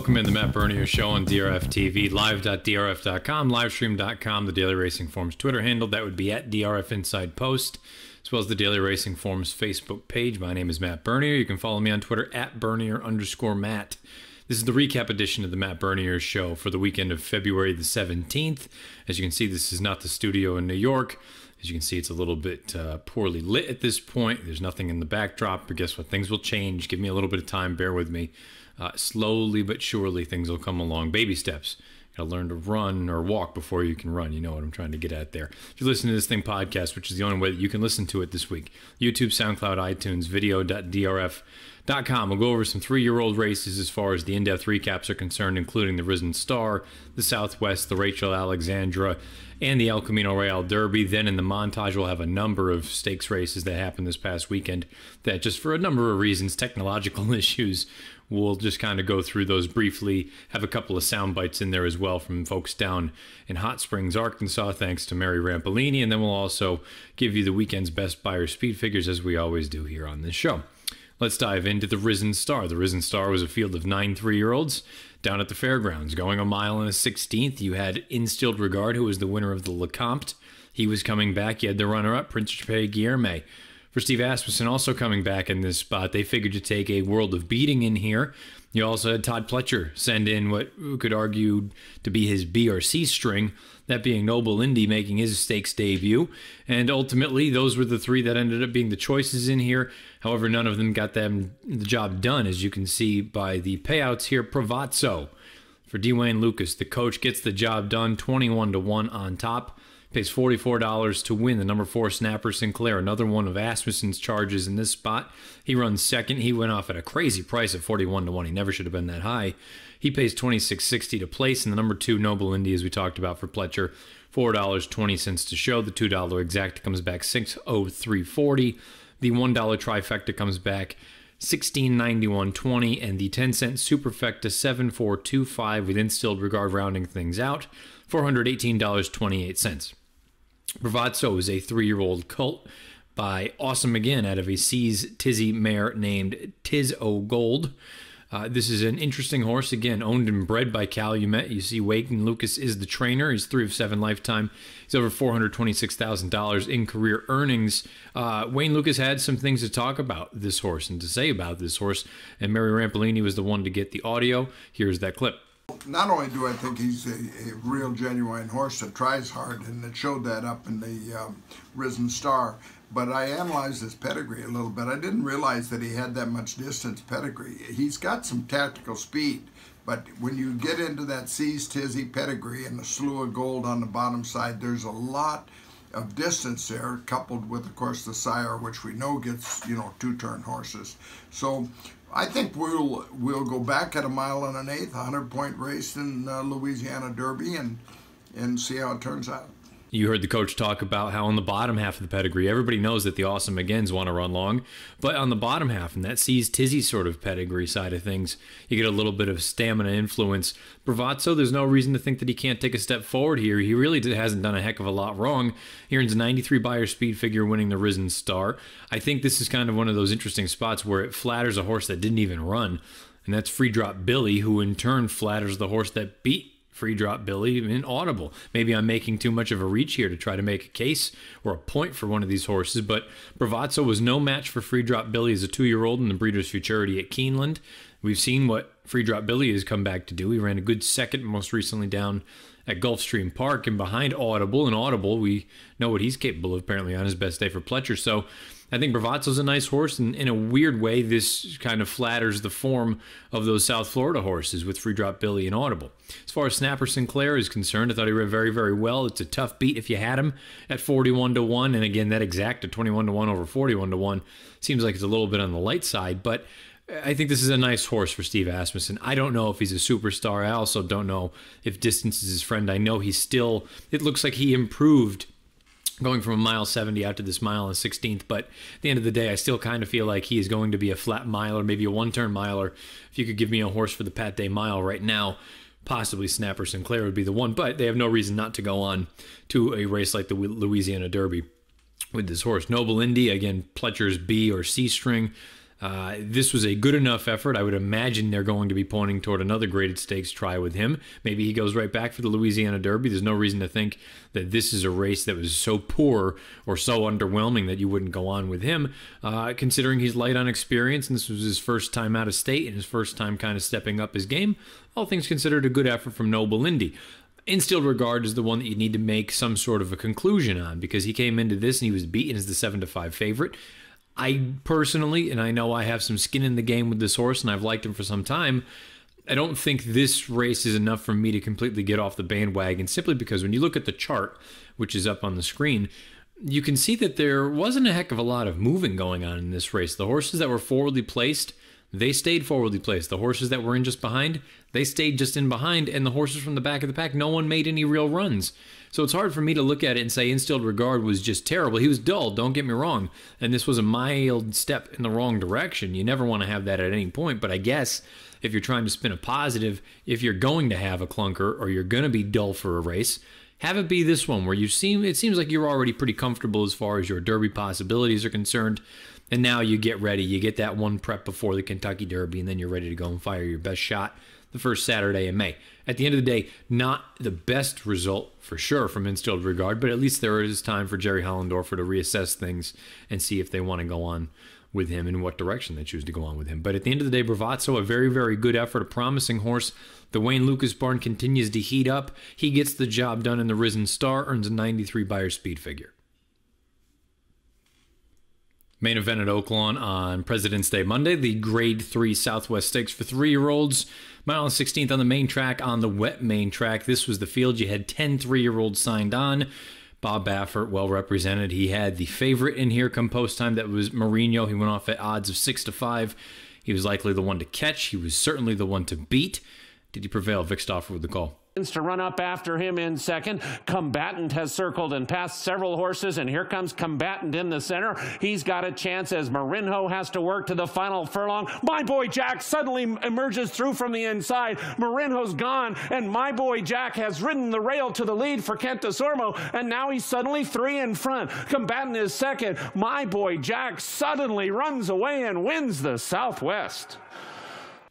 Welcome in the Matt Bernier Show on DRFTV, live.drf.com, livestream.com, the Daily Racing Forum's Twitter handle. That would be at DRF Inside Post, as well as the Daily Racing Forum's Facebook page. My name is Matt Bernier. You can follow me on Twitter at Bernier_Matt. This is the recap edition of the Matt Bernier Show for the weekend of February the 17th. As you can see, this is not the studio in New York. As you can see, it's a little bit poorly lit at this point. There's nothing in the backdrop, but guess what? Things will change. Give me a little bit of time. Bear with me. Slowly but surely, things will come along. Baby steps. Got to learn to run or walk before you can run. You know what I'm trying to get at there. If you listen to this thing podcast, which is the only way that you can listen to it this week, YouTube, SoundCloud, iTunes, video.drf.com. We'll go over some 3-year-old races as far as the in-depth recaps are concerned, including the Risen Star, the Southwest, the Rachel Alexandra, and the El Camino Real Derby. Then in the montage, we'll have a number of stakes races that happened this past weekend that, just for a number of reasons, technological issues, we'll just kind of go through those briefly, have a couple of sound bites in there as well from folks down in Hot Springs, Arkansas, thanks to Mary Rampellini, and then we'll also give you the weekend's best buyer speed figures, as we always do here on this show. Let's dive into the Risen Star. The Risen Star was a field of 9 3-year-olds down at the fairgrounds. Going a mile and a 16th, you had Instilled Regard, who was the winner of the Lecomte. He was coming back. You had the runner-up, Prince Guilherme. For Steve Asmussen, also coming back in this spot, they figured to take a World of Beating in here. You also had Todd Pletcher send in what we could argue to be his B or C string, that being Noble Indy making his stakes debut. And ultimately, those were the 3 that ended up being the choices in here. However, none of them got the job done, as you can see by the payouts here. Pravazzo for Dwayne Lucas, the coach, gets the job done, 21-1 on top. Pays $44 to win. The number 4 Snapper Sinclair, another one of Asmussen's charges in this spot. He runs second. He went off at a crazy price at 41-1. He never should have been that high. He pays $26.60 to place. And the number 2 Noble Indy, as we talked about for Pletcher, $4.20 to show. The $2 exacta comes back $603.40. The $1 trifecta comes back $1691.20, and the 10-cent superfecta $7425 with Instilled Regard rounding things out, $418.28. Bravazzo is a 3-year-old colt by Awesome Again out of a C's Tizzy mare named Tiz O Gold. This is an interesting horse, again, owned and bred by Calumet. You see Wayne Lucas is the trainer. He's 3 of 7 lifetime. He's over $426,000 in career earnings. Wayne Lucas had some things to talk about this horse and to say about this horse, and Mary Rampellini was the one to get the audio. Here's that clip. Not only do I think he's a real genuine horse that tries hard, and it showed that up in the Risen Star, but I analyzed his pedigree a little bit. I didn't realize that he had that much distance pedigree. He's got some tactical speed, but when you get into that C's Tizzy pedigree and the slew of gold on the bottom side, there's a lot of distance there, coupled with, of course, the sire, which we know gets, 2-turn horses. So I think we'll go back at a mile and an eighth, 100-point race in Louisiana Derby, and see how it turns out. You heard the coach talk about how on the bottom half of the pedigree, everybody knows that the Awesome Agains want to run long, but on the bottom half, and that C's Tizzy sort of pedigree side of things, you get a little bit of stamina influence. Bravazzo, there's no reason to think that he can't take a step forward here. He really hasn't done a heck of a lot wrong. He earns a 93 buyer speed figure, winning the Risen Star. I think this is kind of one of those interesting spots where it flatters a horse that didn't even run, and that's Free Drop Billy, who in turn flatters the horse that beat Free Drop Billy in Audible. Maybe I'm making too much of a reach here to try to make a case or a point for one of these horses, but Bravazzo was no match for Free Drop Billy as a 2-year-old in the Breeders' Futurity at Keeneland. We've seen what Free Drop Billy has come back to do. He ran a good second, most recently down at Gulfstream Park, and behind Audible. And Audible, we know what he's capable of, apparently, on his best day for Pletcher. So I think Bravazzo's a nice horse, and in a weird way, this kind of flatters the form of those South Florida horses with Free Drop Billy and Audible. As far as Snapper Sinclair is concerned, I thought he ran very, very well. It's a tough beat if you had him at 41-1, and again, that exact at 21-1 over 41-1 seems like it's a little bit on the light side, but I think this is a nice horse for Steve Asmussen. I don't know if he's a superstar. I also don't know if distance is his friend. I know he's still, it looks like he improved going from a mile 70 out to this mile and 16th, but at the end of the day, I still kind of feel like he is going to be a flat miler, maybe a 1-turn miler. If you could give me a horse for the Pat Day mile right now, possibly Snapper Sinclair would be the one, but they have no reason not to go on to a race like the Louisiana Derby with this horse. Noble Indy, again, Pletcher's B or C string. This was a good enough effort. I would imagine they're going to be pointing toward another graded stakes try with him. Maybe he goes right back for the Louisiana Derby. There's no reason to think that this is a race that was so poor or so underwhelming that you wouldn't go on with him, considering he's light on experience and this was his first time out of state and his first time kind of stepping up his game. All things considered, a good effort from Noble Indy. Instilled Regard is the one that you need to make some sort of a conclusion on, because he came into this and he was beaten as the 7-5 favorite. I personally, and I know I have some skin in the game with this horse and I've liked him for some time, I don't think this race is enough for me to completely get off the bandwagon, simply because when you look at the chart, which is up on the screen, you can see that there wasn't a heck of a lot of moving going on in this race. The horses that were forwardly placed, they stayed forwardly placed. The horses that were in just behind, they stayed just in behind. And the horses from the back of the pack, no one made any real runs. So it's hard for me to look at it and say Instilled Regard was just terrible. He was dull, don't get me wrong. And this was a mild step in the wrong direction. You never want to have that at any point. But I guess if you're trying to spin a positive, if you're going to have a clunker or you're going to be dull for a race, have it be this one where it seems like you're already pretty comfortable as far as your Derby possibilities are concerned. And now you get ready. You get that one prep before the Kentucky Derby, and then you're ready to go and fire your best shot the first Saturday in May. At the end of the day, not the best result for sure from Instilled Regard, but at least there is time for Jerry Hollendorfer to reassess things and see if they want to go on with him and what direction they choose to go on with him. But at the end of the day, Bravazzo, a very, very good effort, a promising horse. The Wayne Lucas barn continues to heat up. He gets the job done in the Risen Star, earns a 93 Beyer speed figure. Main event at Oaklawn on President's Day Monday, the Grade 3 Southwest Stakes for 3-year-olds. Mile and 16th on the main track, on the wet main track. This was the field. You had 10 3-year-olds signed on. Bob Baffert, well represented. He had the favorite in here come post time. That was Mourinho. He went off at odds of 6-5. He was likely the one to catch. He was certainly the one to beat. Did he prevail? Vic Stauffer with the call. To run up after him in second. Combatant has circled and passed several horses, and here comes Combatant in the center. He's got a chance as Marinho has to work to the final furlong. My Boy Jack suddenly emerges through from the inside. Marinho's gone, and My Boy Jack has ridden the rail to the lead for Kent DeSormo, and now he's suddenly 3 in front. Combatant is second. My Boy Jack suddenly runs away and wins the Southwest.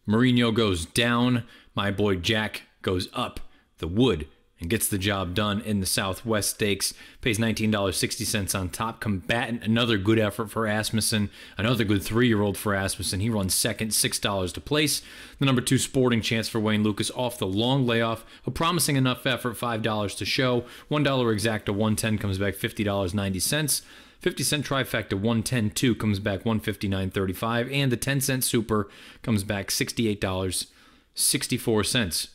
Mourinho goes down. My Boy Jack goes up the wood and gets the job done in the Southwest Stakes. Pays $19.60 on top. Combatant, another good effort for Asmussen. Another good 3-year-old for Asmussen. He runs second, $6 to place. The number 2 Sporting Chance for Wayne Lucas off the long layoff. A promising enough effort, $5 to show. $1 exacta, 110 comes back $50.90. 50-cent trifecta, 110.2 comes back $159.35. And the 10-cent super comes back $68.64.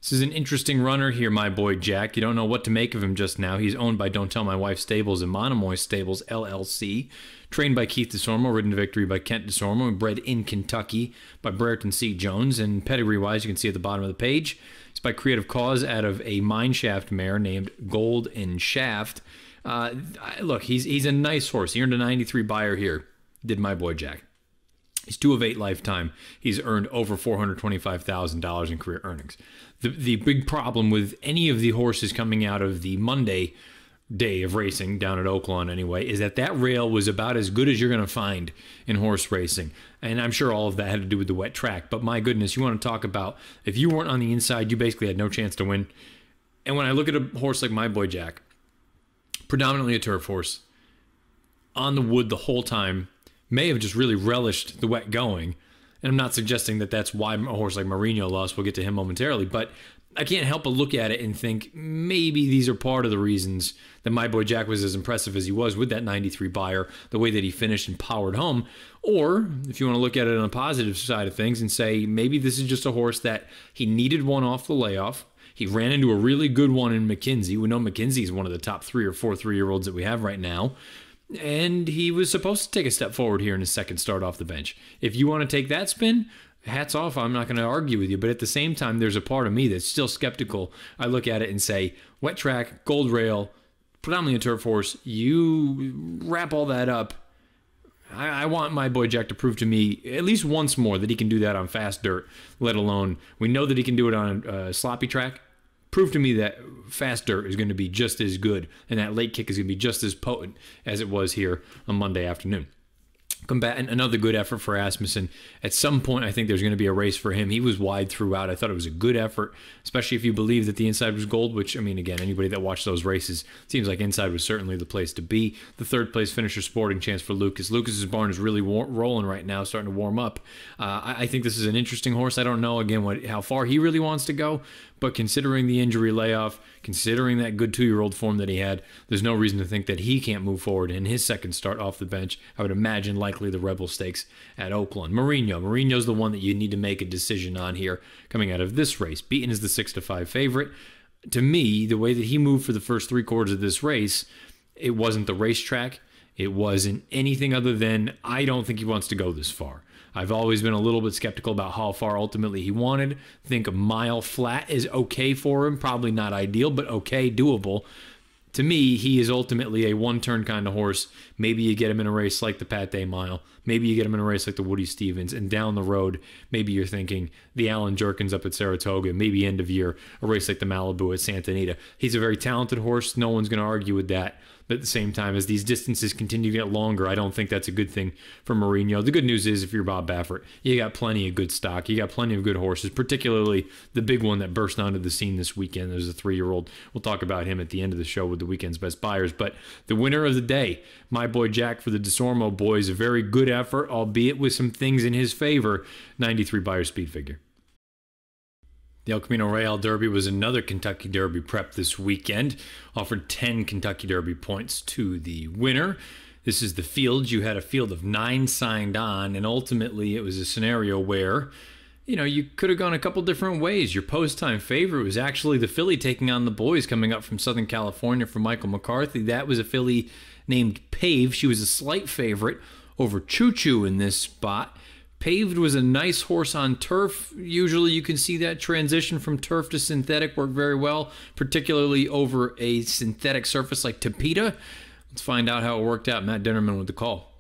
This is an interesting runner here, My Boy Jack. You don't know what to make of him just now. He's owned by Don't Tell My Wife Stables and Monomoy Stables, LLC. Trained by Keith DeSormo, ridden to victory by Kent DeSormo, and bred in Kentucky by Brereton C. Jones. And pedigree-wise, you can see at the bottom of the page, it's by Creative Cause out of a mineshaft mare named Gold and Shaft. Look, he's a nice horse. He earned a 93 Beyer here, did My Boy Jack. He's 2 of 8 lifetime. He's earned over $425,000 in career earnings. The big problem with any of the horses coming out of the Monday day of racing down at Oaklawn anyway is that rail was about as good as you're going to find in horse racing. And I'm sure all of that had to do with the wet track. But my goodness, you want to talk about if you weren't on the inside, you basically had no chance to win. And when I look at a horse like My Boy Jack, predominantly a turf horse, on the wood the whole time, may have just really relished the wet going. And I'm not suggesting that that's why a horse like Mourinho lost. We'll get to him momentarily. But I can't help but look at it and think maybe these are part of the reasons that My Boy Jack was as impressive as he was with that 93 Beyer, the way that he finished and powered home. Or if you want to look at it on the positive side of things and say maybe this is just a horse that he needed one off the layoff. He ran into a really good one in McKenzie. We know McKenzie is one of the top 3 or 4 3-year-olds that we have right now. And he was supposed to take a step forward here in his second start off the bench. If you want to take that spin, hats off. I'm not going to argue with you. But at the same time, there's a part of me that's still skeptical. I look at it and say, wet track, gold rail, predominantly a turf horse. You wrap all that up. I want My Boy Jack to prove to me at least once more that he can do that on fast dirt, let alone we know that he can do it on a sloppy track. Prove to me that fast dirt is going to be just as good and that late kick is going to be just as potent as it was here on Monday afternoon. combatant. Another good effort for Asmussen. At some point, I think there's going to be a race for him. He was wide throughout. I thought it was a good effort, especially if you believe that the inside was gold, which, I mean, again, anybody that watched those races, seems like inside was certainly the place to be. The third place finisher, sporting chance for Lucas. Lucas's barn is really rolling right now, starting to warm up. I think this is an interesting horse. I don't know, again, how far he really wants to go, but considering the injury layoff, considering that good 2-year-old form that he had, there's no reason to think that he can't move forward in his second start off the bench. I would imagine likely the Rebel Stakes at Oaklawn. Mourinho's the one that you need to make a decision on here coming out of this race. Beaten is the 6-5 favorite. To me, the way that he moved for the first 3/4 of this race, it wasn't the racetrack. It wasn't anything other than, I don't think he wants to go this far. I've always been a little bit skeptical about how far ultimately he wanted. I think a mile flat is okay for him. Probably not ideal, but okay, doable. To me, he is ultimately a one-turn kind of horse. Maybe you get him in a race like the Pate Mile. Maybe you get him in a race like the Woody Stevens. And down the road, maybe you're thinking the Alan Jerkins up at Saratoga. Maybe end of year, a race like the Malibu at Santa Anita. He's a very talented horse. No one's going to argue with that. But at the same time, as these distances continue to get longer, I don't think that's a good thing for Mourinho. The good news is, if you're Bob Baffert, you got plenty of good stock. You got plenty of good horses, particularly the big one that burst onto the scene this weekend. There's a 3-year-old. We'll talk about him at the end of the show with the weekend's best buyers. But the winner of the day, my boy Jack for the DeSormo boys, a very good effort, albeit with some things in his favor. 93 buyer speed figure. The El Camino Real Derby was another Kentucky Derby prep this weekend. Offered 10 Kentucky Derby points to the winner. This is the field. You had a field of 9 signed on, and ultimately it was a scenario where, you could have gone a couple different ways. Your post-time favorite was actually the filly taking on the boys coming up from Southern California from Michael McCarthy. That was a filly named Pave. She was a slight favorite over Choo Choo in this spot. Paved was a nice horse on turf. Usually you can see that transition from turf to synthetic work very well, particularly over a synthetic surface like Tapeta. Let's find out how it worked out. Matt Dinnerman with the call.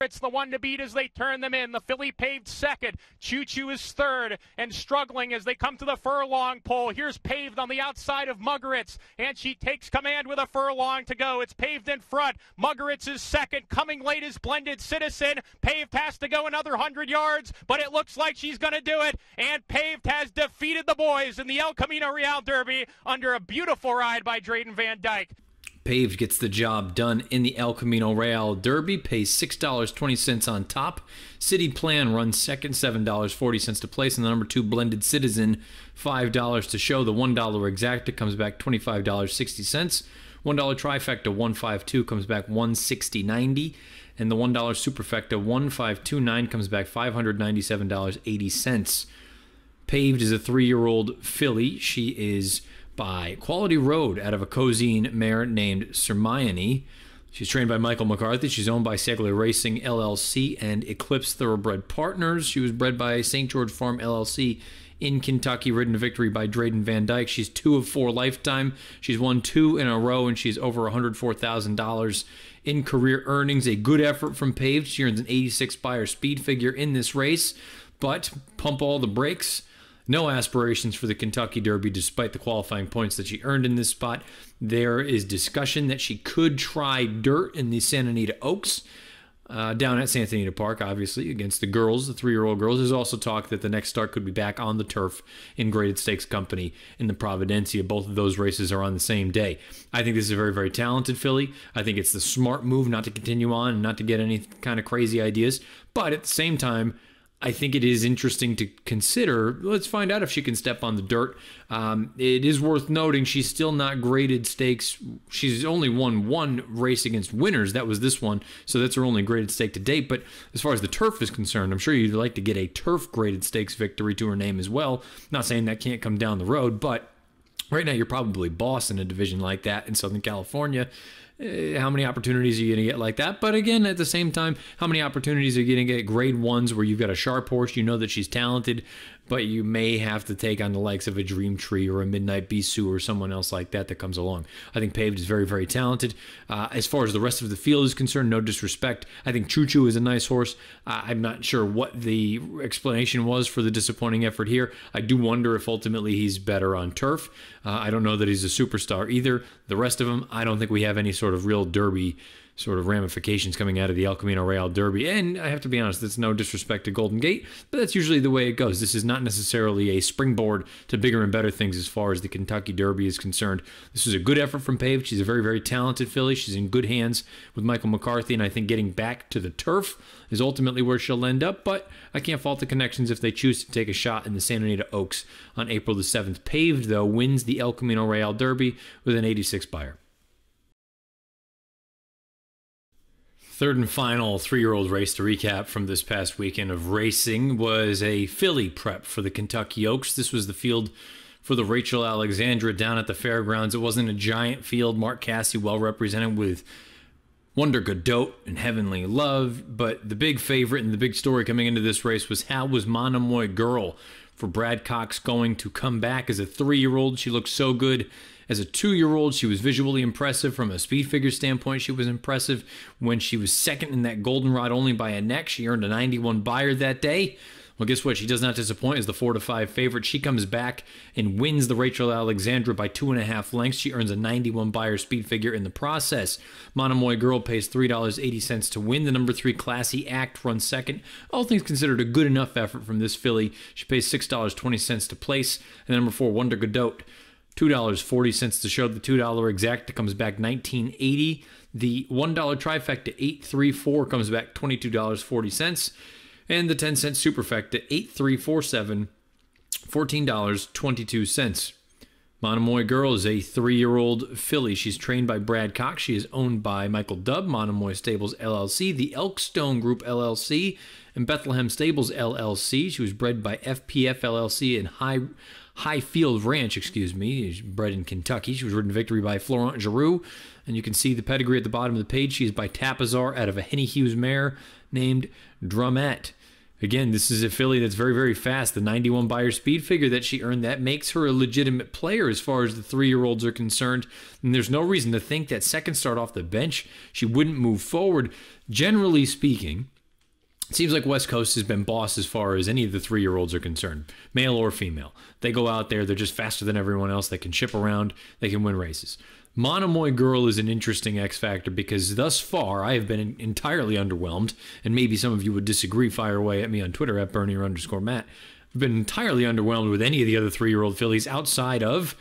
It's the one to beat as they turn them in. The filly Paved second. Choo Choo is third and struggling as they come to the furlong pole. Here's Paved on the outside of Muggeritz, and she takes command with a furlong to go. It's Paved in front. Muggeritz is second. Coming late is Blended Citizen. Paved has to go another 100 yards, but it looks like she's going to do it. And Paved has defeated the boys in the El Camino Real Derby under a beautiful ride by Drayden Van Dyke. Paved gets the job done in the El Camino Real Derby, pays $6.20 on top. City Plan runs second, $7.40 to place, and the number 2 Blended Citizen, $5 to show. The $1 exacta comes back $25.60. $1 trifecta, $152 comes back $160.90, and the $1 superfecta, $1529 comes back $597.80. Paved is a 3-year-old filly. She is by Quality Road out of a Cozine mare named Sermione. She's trained by Michael McCarthy. She's owned by Segler Racing LLC and Eclipse Thoroughbred Partners. She was bred by St. George Farm LLC in Kentucky, ridden to victory by Drayden Van Dyke. She's 2 of 4 lifetime. She's won 2 in a row, and she's over $104,000 in career earnings. A good effort from Paved. She earns an 86 buyer speed figure in this race, but pump all the brakes. No aspirations for the Kentucky Derby despite the qualifying points that she earned in this spot. There is discussion that she could try dirt in the Santa Anita Oaks down at Santa Anita Park, obviously, against the girls, the 3-year-old girls. There's also talk that the next start could be back on the turf in Graded Stakes Company in the Providencia. Both of those races are on the same day. I think this is a very, very talented filly. I think it's the smart move not to continue on and not to get any kind of crazy ideas. But at the same time, I think it is interesting to consider. Let's find out if she can step on the dirt. It is worth noting she's still not graded stakes. She's only won 1 race against winners. That was this one, so that's her only graded stake to date. But as far as the turf is concerned, I'm sure you'd like to get a turf graded stakes victory to her name as well. Not saying that can't come down the road, but right now you're probably boss in a division like that in Southern California. How many opportunities are you going to get like that? But again, at the same time, how many opportunities are you going to get grade 1s where you've got a sharp horse, you know that she's talented, but you may have to take on the likes of a Dream Tree or a Midnight Bisou or someone else like that comes along. I think Paved is very, very talented. As far as the rest of the field is concerned, no disrespect. I think Choo Choo is a nice horse. I'm not sure what the explanation was for the disappointing effort here. I do wonder if ultimately he's better on turf. I don't know that he's a superstar either. The rest of them, I don't think we have any sort of real Derby sort of ramifications coming out of the El Camino Real Derby. And I have to be honest, that's no disrespect to Golden Gate, but that's usually the way it goes. This is not necessarily a springboard to bigger and better things as far as the Kentucky Derby is concerned. This is a good effort from Paved. She's a very, very talented filly. She's in good hands with Michael McCarthy, and I think getting back to the turf is ultimately where she'll end up, but I can't fault the connections if they choose to take a shot in the Santa Anita Oaks on April the 7th. Paved, though, wins the El Camino Real Derby with an 86 buyer. Third and final three-year-old race to recap from this past weekend of racing was a filly prep for the Kentucky Oaks. This was the field for the Rachel Alexandra down at the fairgrounds. It wasn't a giant field. Mark Casse well represented with Wonder Godot and Heavenly Love, but the big favorite and the big story coming into this race was how was Monomoy Girl for Brad Cox going to come back as a 3-year-old. She looked so good. As a 2-year-old, she was visually impressive. From a speed figure standpoint, she was impressive. When she was second in that goldenrod only by a neck, she earned a 91 buyer that day. Well, guess what? She does not disappoint as the 4-5 favorite. She comes back and wins the Rachel Alexandra by 2.5 lengths. She earns a 91 buyer speed figure in the process. Monomoy Girl pays $3.80 to win. The number 3 Classy Act runs second. All things considered, a good enough effort from this filly. She pays $6.20 to place. And number 4 Wonder Godot, $2.40 to show. The $2 exacta comes back $19.80. The $1 trifecta 834 comes back $22.40. And the 10-cent superfecta 8347, $14.22. Monomoy Girl is a 3-year-old filly. She's trained by Brad Cox. She is owned by Michael Dubb, Monomoy Stables LLC, the Elkstone Group LLC, and Bethlehem Stables LLC. She was bred by FPF LLC and Highfield Ranch, She's bred in Kentucky. She was ridden victory by Florent Giroux. And you can see the pedigree at the bottom of the page. She is by Tapazar out of a Henny Hughes mare named Drumette. Again, this is a filly that's very, very fast. The 91 buyer speed figure that she earned, that makes her a legitimate player as far as the 3-year-olds are concerned. And there's no reason to think that second start off the bench, she wouldn't move forward. Generally speaking, it seems like West Coast has been boss as far as any of the 3-year-olds are concerned, male or female. They go out there, they're just faster than everyone else. They can ship around, they can win races. Monomoy Girl is an interesting X factor because thus far I have been entirely underwhelmed, and maybe some of you would disagree. Fire away at me on Twitter at Bernier_Matt. I've been entirely underwhelmed with any of the other 3-year-old fillies outside of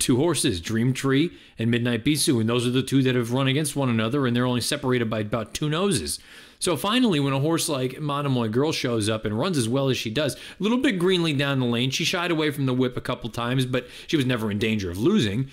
2 horses, Dream Tree and Midnight Bisou, and those are the 2 that have run against one another, and they're only separated by about 2 noses. So finally, when a horse like Monomoy Girl shows up and runs as well as she does, a little bit greenly down the lane, she shied away from the whip a couple times, but she was never in danger of losing.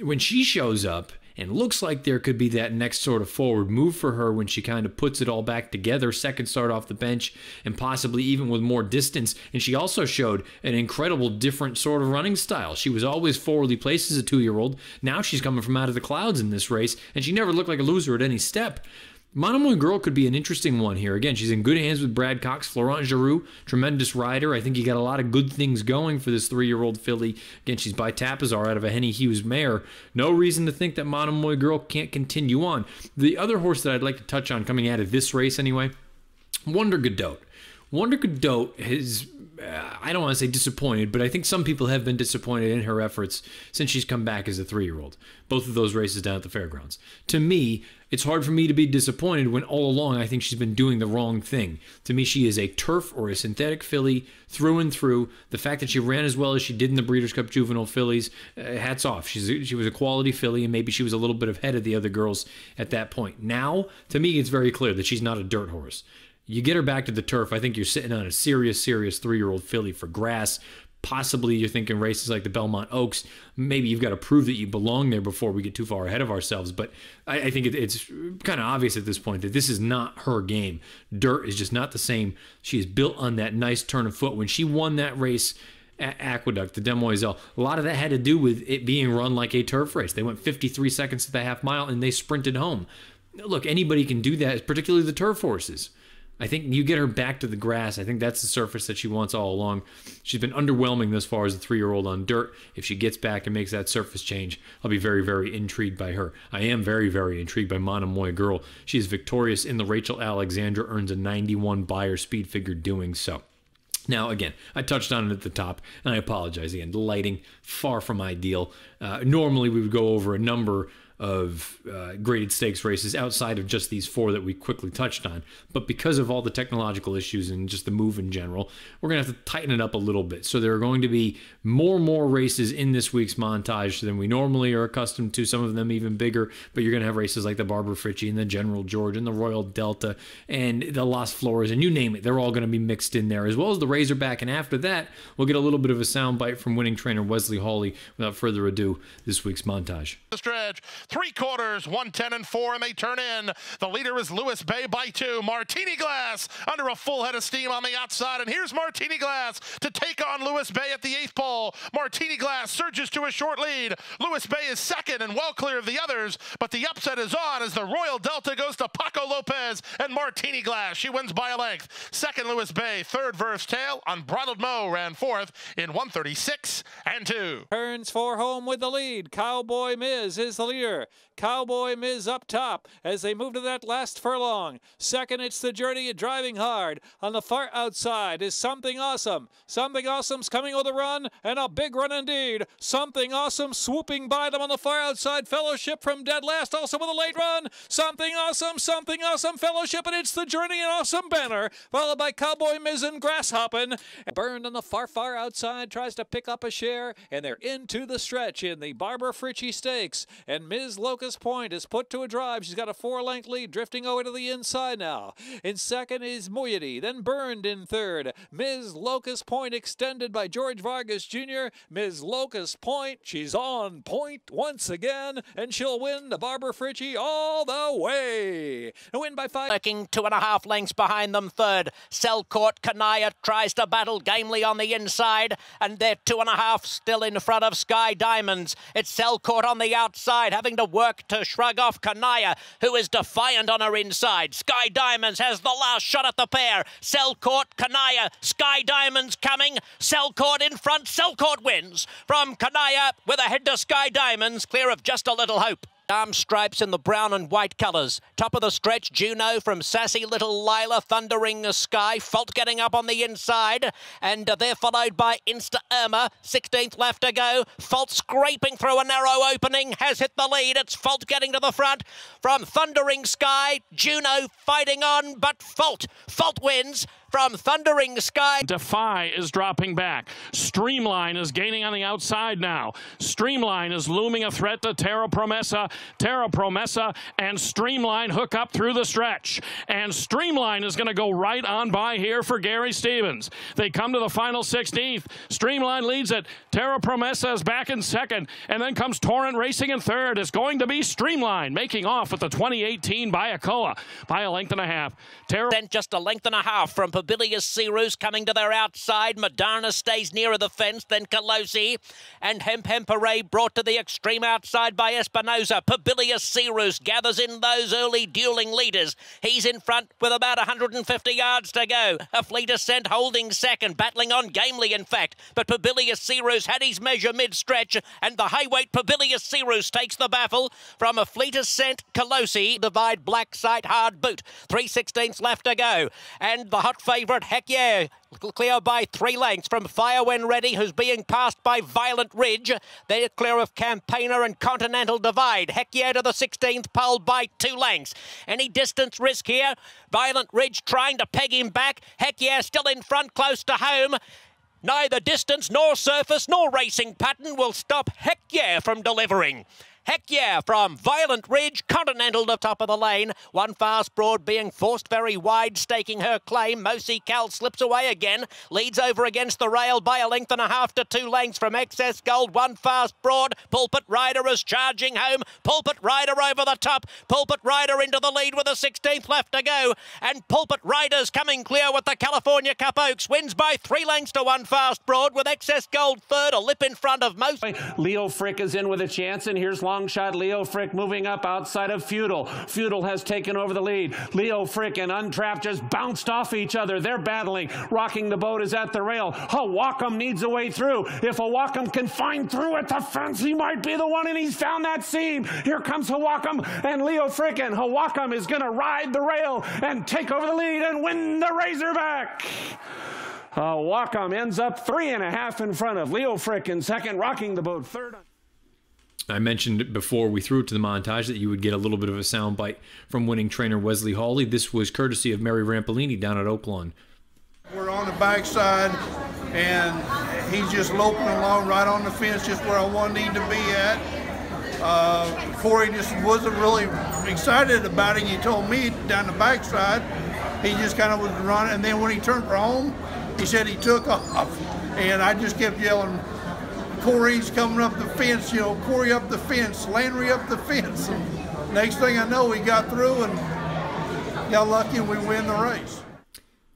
When she shows up and looks like there could be that next sort of forward move for her when she kind of puts it all back together, second start off the bench, and possibly even with more distance. And she also showed an incredible different sort of running style. She was always forwardly placed as a 2-year-old. Now she's coming from out of the clouds in this race, and she never looked like a loser at any step. Monomoy Girl could be an interesting one here. Again, she's in good hands with Brad Cox, Florent Giroux, tremendous rider. I think you got a lot of good things going for this 3-year-old filly. Again, she's by Tapazar out of a Henny Hughes mare. No reason to think that Monomoy Girl can't continue on. The other horse that I'd like to touch on coming out of this race anyway, Wonder Godot. Wonder Godot has, I don't want to say disappointed, but I think some people have been disappointed in her efforts since she's come back as a 3-year-old. Both of those races down at the fairgrounds. To me, it's hard for me to be disappointed when all along I think she's been doing the wrong thing. To me, she is a turf or a synthetic filly through and through. The fact that she ran as well as she did in the Breeders' Cup Juvenile fillies, hats off. She was a quality filly, and maybe she was a little bit ahead of the other girls at that point. Now, to me, it's very clear that she's not a dirt horse. You get her back to the turf, I think you're sitting on a serious 3-year-old filly for grass. Possibly you're thinking races like the Belmont Oaks. Maybe you've got to prove that you belong there before we get too far ahead of ourselves. But I think it's kind of obvious at this point that this is not her game. Dirt is just not the same. She is built on that nice turn of foot. When she won that race at Aqueduct, the Demoiselle, a lot of that had to do with it being run like a turf race. They went 53 seconds to the half mile and they sprinted home. Look, anybody can do that, particularly the turf horses. I think you get her back to the grass. I think that's the surface that she wants all along. She's been underwhelming thus far as a 3-year-old on dirt. If she gets back and makes that surface change, I'll be very, very intrigued by her. I am very, very intrigued by Monomoy Girl. She is victorious in the Rachel Alexandra, earns a 91 buyer speed figure doing so. Now, again, I touched on it at the top, and I apologize again. The lighting, far from ideal. Normally, we would go over a number graded stakes races outside of just these 4 that we quickly touched on. But because of all the technological issues and just the move in general, we're going to have to tighten it up a little bit. So there are going to be more races in this week's montage than we normally are accustomed to, some of them even bigger, but you're going to have races like the Barbara Fritchie and the General George and the Royal Delta and the Las Flores, and you name it, they're all going to be mixed in there, as well as the Razorback. And after that, we'll get a little bit of a soundbite from winning trainer Wesley Hawley. Without further ado, this week's montage. The stretch, 3/4, 110-4, and they turn in. The leader is Lewis Bay by 2. Martini Glass under a full head of steam on the outside, and here's Martini Glass to take on Lewis Bay at the 8th pole. Martini Glass surges to a short lead. Lewis Bay is second and well clear of the others, but the upset is on as the Royal Delta goes to Paco Lopez and Martini Glass. She wins by a length. Second, Lewis Bay. Third, Verve's Tail. Unbridled Mo ran 4th in 136-2. Turns for home with the lead. Cowboy Miz is the leader. Cowboy Miz up top as they move to that last furlong. Second, it's the Journey driving hard. On the far outside is Something Awesome. Something Awesome's coming with a run, and a big run indeed. Something Awesome swooping by them on the far outside. Fellowship from dead last, also with a late run. Something Awesome, Fellowship, and it's the Journey and Awesome banner, followed by Cowboy Miz and Grasshoppin'. Burned on the far outside, tries to pick up a share, and they're into the stretch in the Barbara Fritchie Stakes. And Ms. Locust Point is put to a drive. She's got a 4-length lead, drifting over to the inside now. In second is Moiety, then Burned in third. Ms. Locust Point extended by George Vargas Jr. Ms. Locust Point, she's on point once again, and she'll win the Barbara Fritchie all the way. A win by 5. Lurking 2.5 lengths behind them third. Selcourt Kanaya tries to battle gamely on the inside, and they're 2.5 still in front of Sky Diamonds. It's Selcourt on the outside, having to work to shrug off Kanaya, who is defiant on her inside. Sky Diamonds has the last shot at the pair. Selcourt, Kanaya, Sky Diamonds coming. Selcourt in front. Selcourt wins from Kanaya with a head to Sky Diamonds, clear of just a little hope. Arm stripes in the brown and white colours. Top of the stretch, Juno from Sassy Little Lila, Thundering Sky, Fault getting up on the inside, and they're followed by Insta Irma. 16th left to go. Fault scraping through a narrow opening, has hit the lead. It's Fault getting to the front from Thundering Sky. Juno fighting on, but Fault wins from Thundering Sky. Defy is dropping back. Streamline is gaining on the outside now. Streamline is looming a threat to Terra Promessa. Terra Promessa and Streamline hook up through the stretch. And Streamline is going to go right on by here for Gary Stevens. They come to the final 16th. Streamline leads it. Terra Promessa is back in second. And then comes Torrent racing in third. It's going to be Streamline making off with the 2018 Bayacoa by a length and a half. Then just a length and a half from Pabilius Cirrus coming to their outside. Madonna stays nearer the fence, then Colosi. And Hemp brought to the extreme outside by Espinosa. Pabilius Cirrus gathers in those early dueling leaders. He's in front with about 150 yards to go. A Fleet Ascent holding second, battling on gamely in fact. But Pabilius Cirrus had his measure mid-stretch, and the highweight Pabilius Cirrus takes the baffle from a Fleet Ascent, Colosi. Divide Black Sight Hard Boot. 3/16 left to go. And the hot favourite, Heck Yeah, clear by 3 lengths from Fire When Ready, who's being passed by Violent Ridge. They're clear of Campaigner and Continental Divide. Heck Yeah to the 16th pole by 2 lengths. Any distance risk here? Violent Ridge trying to peg him back. Heck Yeah still in front, close to home. Neither distance nor surface nor racing pattern will stop Heck Yeah from delivering. Heck Yeah from Violent Ridge, Continental to top of the lane. One Fast Broad being forced very wide, staking her claim. Mosi Cal slips away again, leads over against the rail by a length and a half to 2 lengths from Excess Gold. One Fast Broad, Pulpit Rider is charging home. Pulpit Rider over the top. Pulpit Rider into the lead with a 16th left to go. And Pulpit Rider's coming clear with the California Cup Oaks. Wins by 3 lengths to One Fast Broad with Excess Gold third, a lip in front of Mosi. Leo Frick is in with a chance, and here's long shot Leo Frick moving up outside of Feudal. Feudal has taken over the lead. Leo Frick and Untrapped just bounced off each other. They're battling. Rocking the Boat is at the rail. Hawakam needs a way through. If Hawakam can find through at the fence, he might be the one, and he's found that seam. Here comes Hawakam and Leo Frick, and Hawakam is going to ride the rail and take over the lead and win the Razorback. Hawakam ends up 3.5 in front of Leo Frick in second, Rocking the Boat third. I mentioned before we threw it to the montage that you would get a little bit of a soundbite from winning trainer Wesley Hawley. This was courtesy of Mary Rampellini down at Oaklawn. We're on the backside, and he's just loping along right on the fence, just where I wanted him to be at. Corey just wasn't really excited about it. He told me down the backside, he just kind of was running, and then when he turned for home, he said he took off, and I just kept yelling, Corey's coming up the fence, you know, Corey up the fence, Landry up the fence. And next thing I know, we got through and got lucky and we win the race.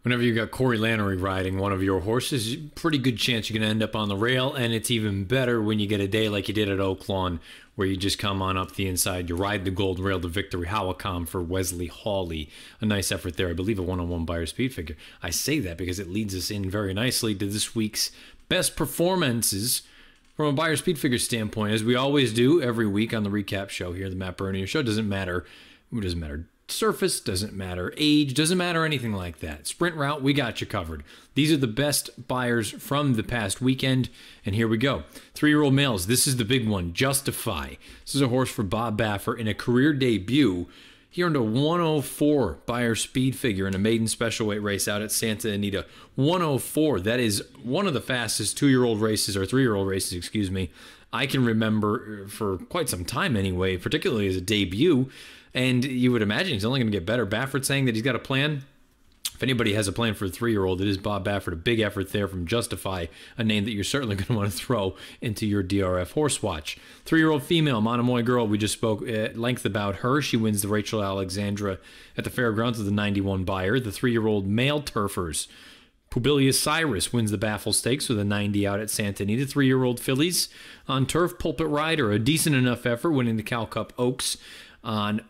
Whenever you got Corey Lannery riding one of your horses, pretty good chance you're going to end up on the rail, and it's even better when you get a day like you did at Oaklawn, where you just come on up the inside, you ride the gold rail to victory. Hawacom for Wesley Hawley. A nice effort there. I believe a one-on-one buyer speed figure. I say that because it leads us in very nicely to this week's best performances from a buyer speed figure standpoint, as we always do every week on the recap show here, the Matt Bernier Show. Doesn't matter. It doesn't matter surface, doesn't matter age, doesn't matter anything like that. Sprint route, we got you covered. These are the best buyers from the past weekend, and here we go. 3-year-old males, this is the big one, Justify. This is a horse for Bob Baffer in a career debut. He earned a 104 buyer speed figure in a maiden special weight race out at Santa Anita. 104, that is one of the fastest 2-year-old races, or 3-year-old races, excuse me, I can remember for quite some time anyway, particularly as a debut. And you would imagine he's only going to get better. Baffert saying that he's got a plan. If anybody has a plan for a 3-year-old, it is Bob Baffert. A big effort there from Justify, a name that you're certainly going to want to throw into your DRF horse watch. 3-year-old female, Monomoy Girl, we just spoke at length about her. She wins the Rachel Alexandra at the Fairgrounds with the 91 buyer. The 3-year-old male turfers, Publilius Cyrus wins the Baffle Stakes with a 90 out at Santa Anita. 3-year-old fillies on turf, Pulpit Rider, a decent enough effort, winning the Cal Cup Oaks on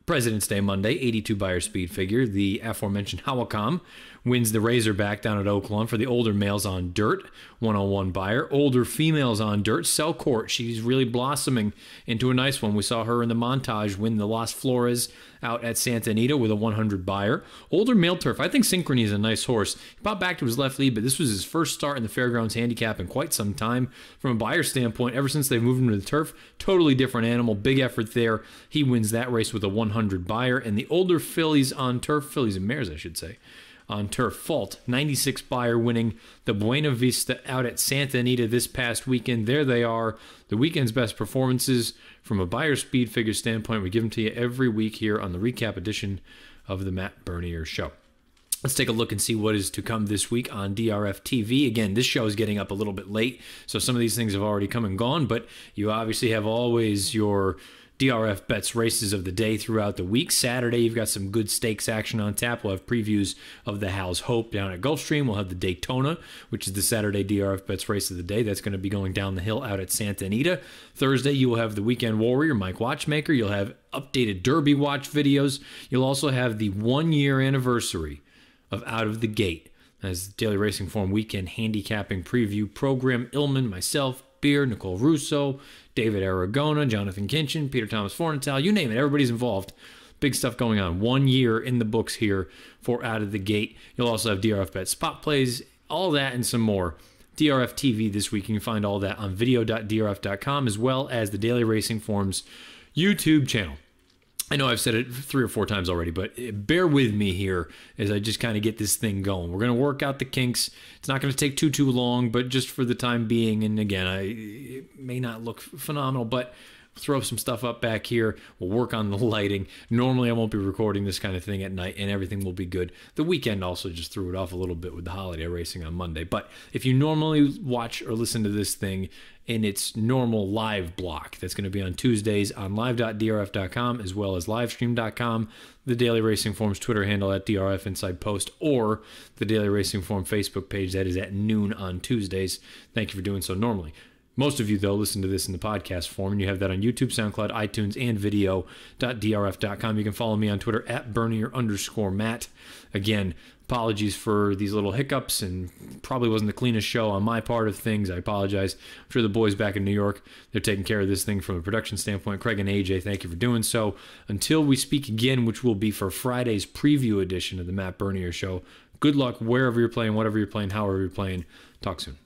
President's Day Monday, 82 buyer speed figure. The aforementioned Hawacom wins the Razorback down at Oaklawn for the older males on dirt, 101 buyer. Older females on dirt, Selcourt, she's really blossoming into a nice one. We saw her in the montage win the Las Flores out at Santa Anita with a 100 buyer. Older male turf, I think Synchrony is a nice horse. He popped back to his left lead, but this was his first start in the Fairgrounds handicap in quite some time. From a buyer standpoint, ever since they've moved him to the turf, totally different animal, big effort there. He wins that race with a 100 buyer. And the older fillies on turf, fillies and mares I should say, on turf, Fault, 96 buyer, winning the Buena Vista out at Santa Anita this past weekend. There they are, the weekend's best performances from a buyer speed figure standpoint. We give them to you every week here on the recap edition of the Matt Bernier Show. Let's take a look and see what is to come this week on DRFTV. Again, this show is getting up a little bit late, so some of these things have already come and gone, but you obviously have always your DRF bets races of the day throughout the week. Saturday, you've got some good stakes action on tap. We'll have previews of the Hal's Hope down at Gulfstream. We'll have the Daytona, which is the Saturday DRF bets race of the day. That's going to be going down the hill out at Santa Anita. Thursday, you will have the Weekend Warrior, Mike Watchmaker. You'll have updated Derby watch videos. You'll also have the 1-year anniversary of Out of the Gate as Daily Racing Form Weekend Handicapping Preview Program. Illman, myself, Beer, Nicole Russo, David Aragona, Jonathan Kinchin, Peter Thomas Fornatal, you name it, everybody's involved. Big stuff going on. 1 year in the books here for Out of the Gate. You'll also have DRF Bet spot plays, all that and some more. DRF TV this week. You can find all that on video.drf.com as well as the Daily Racing Forms YouTube channel. I know I've said it 3 or 4 times already, but bear with me here as I just kind of get this thing going. We're going to work out the kinks. It's not going to take too long, but just for the time being, and again, it may not look phenomenal, but throw some stuff up back here. We'll work on the lighting. Normally, I won't be recording this kind of thing at night, and everything will be good. The weekend also just threw it off a little bit with the holiday racing on Monday. But if you normally watch or listen to this thing in its normal live block, that's going to be on Tuesdays on live.drf.com as well as livestream.com, the Daily Racing Form's Twitter handle at DRF Inside Post, or the Daily Racing Form Facebook page. That is at noon on Tuesdays. Thank you for doing so normally. Most of you, though, listen to this in the podcast form, and you have that on YouTube, SoundCloud, iTunes, and video.drf.com. You can follow me on Twitter at Bernier_Matt. Again, apologies for these little hiccups, and probably wasn't the cleanest show on my part of things. I apologize. I'm sure the boys back in New York, they're taking care of this thing from a production standpoint. Craig and AJ, thank you for doing so. Until we speak again, which will be for Friday's preview edition of the Matt Bernier Show, good luck wherever you're playing, whatever you're playing, however you're playing. Talk soon.